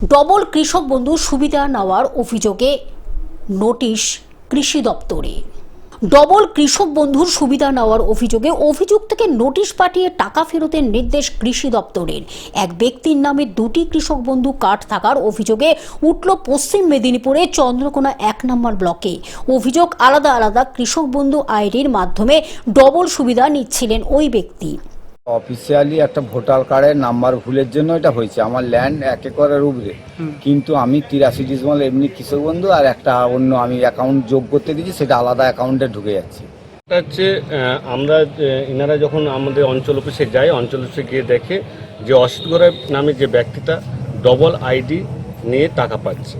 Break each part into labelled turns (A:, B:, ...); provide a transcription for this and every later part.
A: Double কৃষক বন্ধু সুবিধা নেওয়ার অভিযোগে নোটিশ কৃষি দপ্তরে। ডবল কৃষক বন্ধুর সুবিধা নেওয়ার অভিযোগে অভিযুক্তকে নোটিশ পাঠিয়ে টাকা ফেরতের নির্দেশ কৃষি দপ্তরের। এক ব্যক্তির নামে দুটি কৃষক বন্ধু কার্ড থাকার অভিযোগে উঠল পশ্চিম মেদিনীপুরে চন্দ্রকোনা 1 নম্বর ব্লকে। অভিযোগ, আলাদা আলাদা কৃষক বন্ধু আইডির মাধ্যমে ডবল সুবিধা নিচ্ছিলেন ওই ব্যক্তি।
B: অফিসিয়ালি একটা ভোটার কার্ডের নাম্বার ভুলের জন্য এটা হয়েছে। আমার ল্যান্ড 1 একরের উপরে, কিন্তু আমি 83 ডিসিমাল এমনি কৃষক বন্ধু আর একটা অন্য আমি অ্যাকাউন্ট যোগ করতে দিয়েছি, সেটা আলাদা অ্যাকাউন্টে ঢুকে যাচ্ছে।
C: হচ্ছে আমরা এনারা যখন আমাদের অঞ্চল অফিসে যাই, অঞ্চল অফিসে গিয়ে দেখে যে অসিত গড়াই নামে যে ব্যক্তিটা ডবল আইডি নিয়ে টাকা পাচ্ছে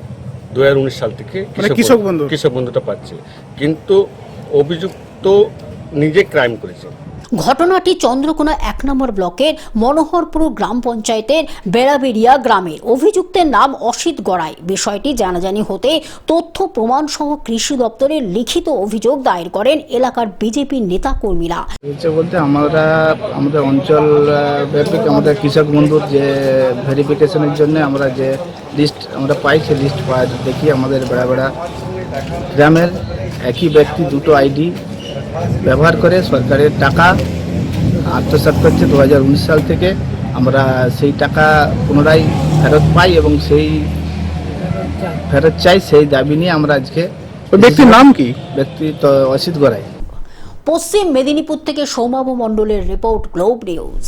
C: 2019 সাল থেকে কৃষক বন্ধুটা পাচ্ছে, কিন্তু অভিযুক্ত নিজে ক্রাইম করেছে।
A: ঘটনাটি চন্দ্রকোনা 1 নম্বর ব্লকের মনোহরপুর গ্রাম পঞ্চায়েতের বেড়াবেড়িয়া গ্রামের। অভিযুক্তের নাম অসিত গড়াই। বিষয়টি জানাজানি হতে তথ্য প্রমাণ সহ কৃষি দপ্তরের লিখিত অভিযোগ দায়ের করেন এলাকার বিজেপি নেতা কর্মীরা।
D: বলতে আমাদের অঞ্চল ব্যাপক আমাদের কৃষক বন্ধুর যে ভেরিফিকেশনের জন্য আমরা যে লিস্ট আমরা পাই, সেই লিস্ট দেখি আমাদের বেড়াবেড়া গ্রামের একই ব্যক্তি দুটো আইডি ব্যবহার করে সরকারের টাকা আত্মসাৎ করছে 2019 সাল থেকে। আমরা সেই টাকা পুনরায় ফেরত পাই এবং সেই ফেরত চাই, সেই দাবি নিয়ে আমরা আজকে।
E: ব্যক্তির নাম কি?
D: ব্যক্তি তো অসিত গড়াই।
A: পশ্চিম মেদিনীপুর থেকে সৌমাভ মণ্ডলের রিপোর্ট, গ্লোব নিউজ।